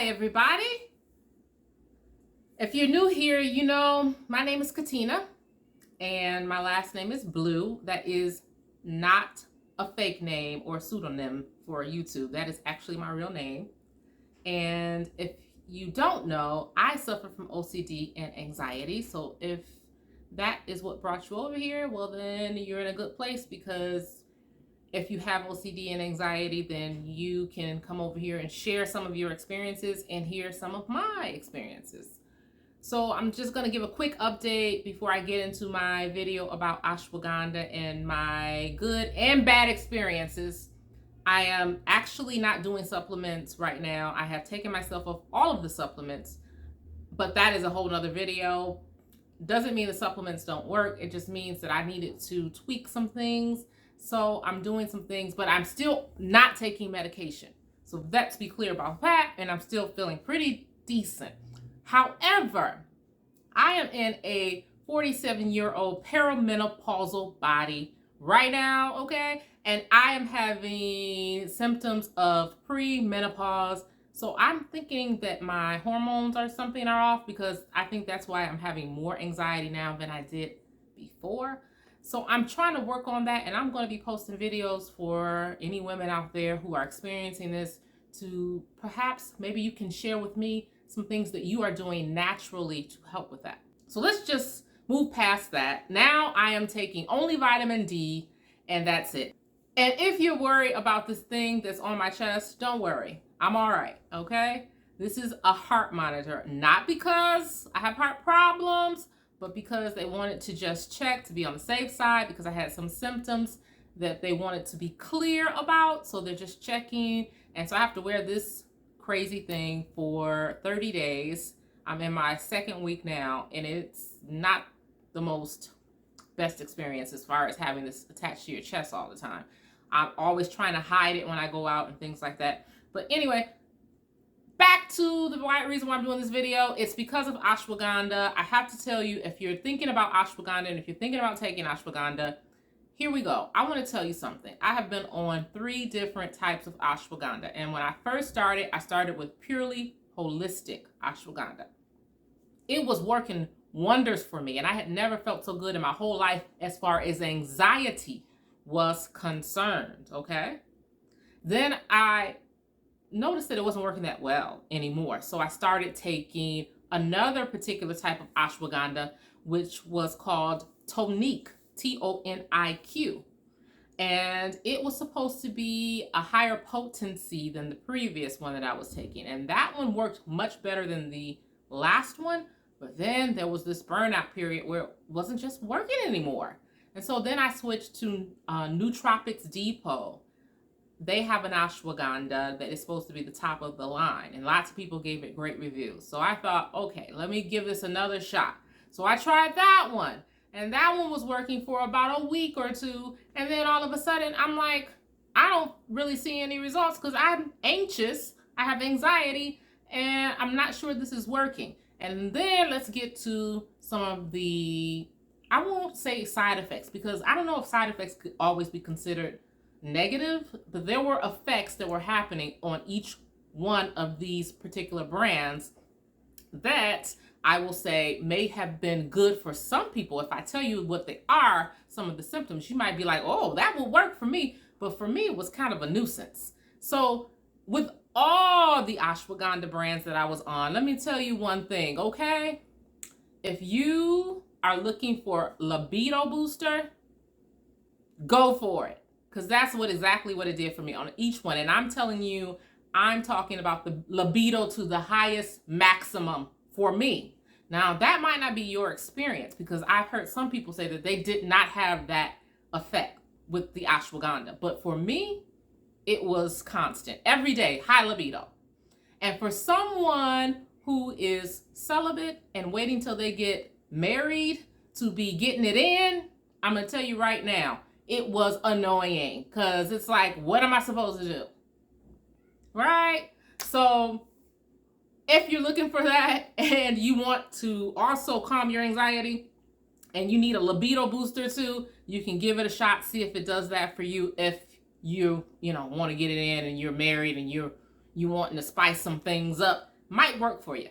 everybody. If you're new here, you know my name is Katina and my last name is Blue. That is not a fake name or pseudonym for YouTube. That is actually my real name. And if you don't know, I suffer from OCD and anxiety. So if that is what brought you over here, well, then you're in a good place, because if you have OCD and anxiety, then you can come over here and share some of your experiences and hear some of my experiences. So I'm just going to give a quick update before I get into my video about ashwagandha and my good and bad experiences. I am actually not doing supplements right now. I have taken myself off all of the supplements, but that is a whole nother video. Doesn't mean the supplements don't work. It just means that I needed to tweak some things. So I'm doing some things, but I'm still not taking medication. So let's be clear about that. And I'm still feeling pretty decent. However, I am in a 47-year-old perimenopausal body right now, okay? And I am having symptoms of pre-menopause. So I'm thinking that my hormones or something are off, because I think that's why I'm having more anxiety now than I did before. So I'm trying to work on that, and I'm going to be posting videos for any women out there who are experiencing this, to perhaps maybe you can share with me some things that you are doing naturally to help with that. So let's just move past that. Now I am taking only vitamin D, and that's it. And if you're worried about this thing that's on my chest, don't worry. I'm all right, okay? This is a heart monitor, not because I have heart problems, but because they wanted to just check to be on the safe side, because I had some symptoms that they wanted to be clear about. So they're just checking. And so I have to wear this crazy thing for 30 days. I'm in my second week now, and it's not the most best experience as far as having this attached to your chest all the time. I'm always trying to hide it when I go out and things like that. But anyway, back to the right reason why I'm doing this video. It's because of ashwagandha. I have to tell you, if you're thinking about ashwagandha and if you're thinking about taking ashwagandha, here we go. I want to tell you something. I have been on 3 different types of ashwagandha. And when I first started, I started with purely holistic ashwagandha. It was working wonders for me, and I had never felt so good in my whole life as far as anxiety was concerned, okay? Then I noticed that it wasn't working that well anymore. So I started taking another particular type of ashwagandha, which was called TONIQ, TONIQ. And it was supposed to be a higher potency than the previous one that I was taking. And that one worked much better than the last one. But then there was this burnout period where it wasn't just working anymore. And so then I switched to NOOTROPICS Depot. They have an ashwagandha that is supposed to be the top of the line, and lots of people gave it great reviews. So I thought, okay, let me give this another shot. So I tried that one, and that one was working for about a week or 2. And then all of a sudden, I'm like, I don't really see any results, because I'm anxious, I have anxiety, and I'm not sure this is working. And then let's get to some of the, I won't say side effects, because I don't know if side effects could always be considered negative, but there were effects that were happening on each one of these particular brands that I will say may have been good for some people. If I tell you what they are, some of the symptoms, you might be like, oh, that will work for me. But for me, it was kind of a nuisance. So with all the ashwagandha brands that I was on, let me tell you one thing, okay? If you are looking for libido booster, go for it. Because that's exactly what it did for me on each one. And I'm telling you, I'm talking about the libido to the highest maximum for me. Now, that might not be your experience, because I've heard some people say that they did not have that effect with the ashwagandha. But for me, it was constant. Every day, high libido. And for someone who is celibate and waiting till they get married to be getting it in, I'm going to tell you right now, it was annoying, because it's like, what am I supposed to do? Right? So if you're looking for that and you want to also calm your anxiety and you need a libido booster too, you can give it a shot, see if it does that for you. If you want to get it in and you're married and you wanting to spice some things up, might work for you.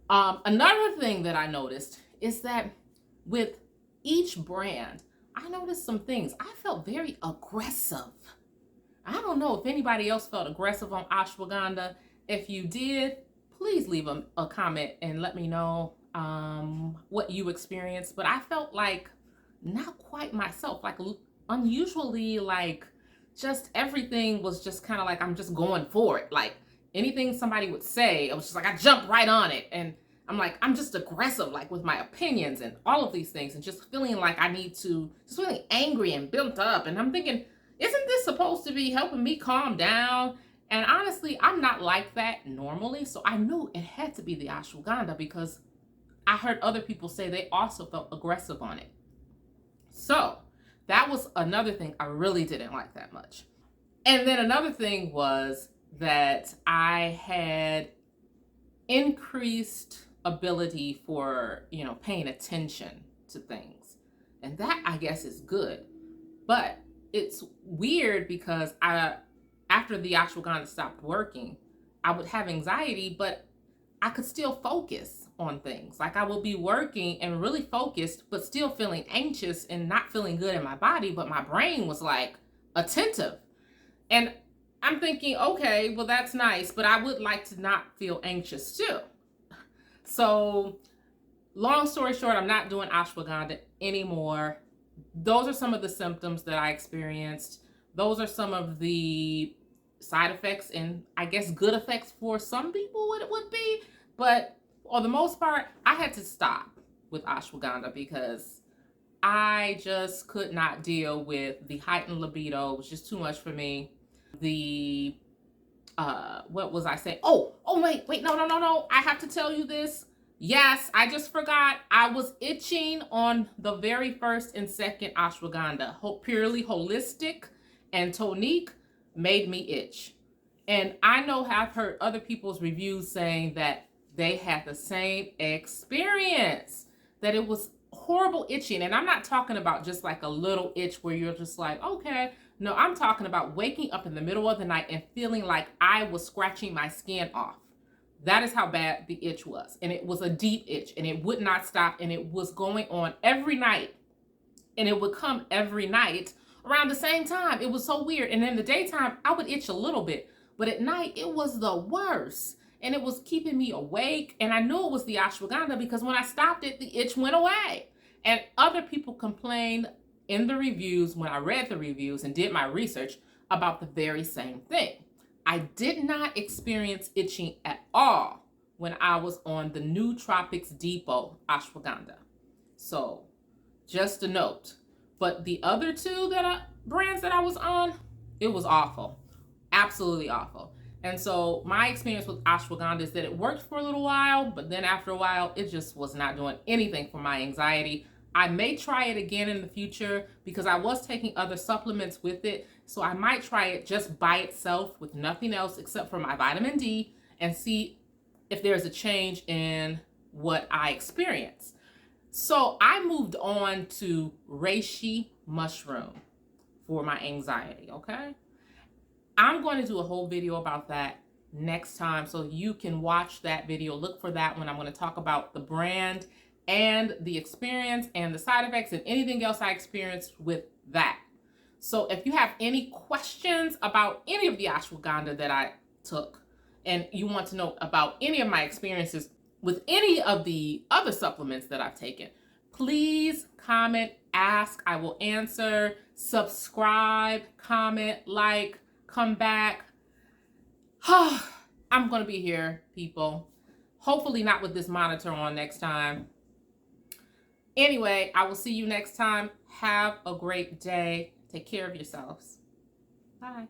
Another thing that I noticed is that with each brand, I noticed some things. I felt very aggressive. I don't know if anybody else felt aggressive on ashwagandha. If you did, please leave a comment and let me know what you experienced. But I felt like not quite myself, like unusually, like just everything was just kind of like I'm just going for it. Like anything somebody would say, it was just like I jumped right on it. And I'm like, I'm just aggressive, like with my opinions and all of these things, and just feeling like I need to, just feeling angry and built up. And I'm thinking, isn't this supposed to be helping me calm down? And honestly, I'm not like that normally. So I knew it had to be the ashwagandha because I heard other people say they also felt aggressive on it. So that was another thing I really didn't like that much. And then another thing was that I had increased ability for, paying attention to things. And that, I guess, is good. But it's weird because after the ashwagandha stopped working, I would have anxiety, but I could still focus on things. Like I will be working and really focused, but still feeling anxious and not feeling good in my body, but my brain was like attentive. And I'm thinking, okay, well, that's nice, but I would like to not feel anxious too. So long story short, I'm not doing ashwagandha anymore. Those are some of the symptoms that I experienced. Those are some of the side effects and I guess good effects for some people what it would be. But for the most part, I had to stop with ashwagandha because I just could not deal with the heightened libido. It was just too much for me. The what was I saying? Oh, wait, no. I have to tell you this. Yes, I just forgot. I was itching on the very first and second ashwagandha. Purely holistic and TONIQ made me itch. And I know I've heard other people's reviews saying that they had the same experience, that it was horrible itching. And I'm not talking about just like a little itch where you're just like, okay. No, I'm talking about waking up in the middle of the night and feeling like I was scratching my skin off. That is how bad the itch was. And it was a deep itch and it would not stop. And it was going on every night. And it would come every night around the same time. It was so weird. And in the daytime, I would itch a little bit. But at night, it was the worst. And it was keeping me awake. And I knew it was the ashwagandha because when I stopped it, the itch went away. And other people complained in the reviews, when I read the reviews and did my research, about the very same thing. I did not experience itching at all when I was on the NOOTROPICS Depot ashwagandha. So just a note. But the other two brands that I was on, it was awful. Absolutely awful. And so my experience with ashwagandha is that it worked for a little while, but then after a while, it just was not doing anything for my anxiety. I may try it again in the future because I was taking other supplements with it. So I might try it just by itself with nothing else except for my vitamin D and see if there's a change in what I experience. So I moved on to reishi mushroom for my anxiety, okay? I'm going to do a whole video about that next time so you can watch that video. Look for that when I'm going to talk about the brand and the experience and the side effects and anything else I experienced with that. So if you have any questions about any of the ashwagandha that I took and you want to know about any of my experiences with any of the other supplements that I've taken, please comment, ask, I will answer, subscribe, comment, like, come back. I'm going to be here, people. Hopefully not with this monitor on next time. Anyway, I will see you next time. Have a great day. Take care of yourselves. Bye.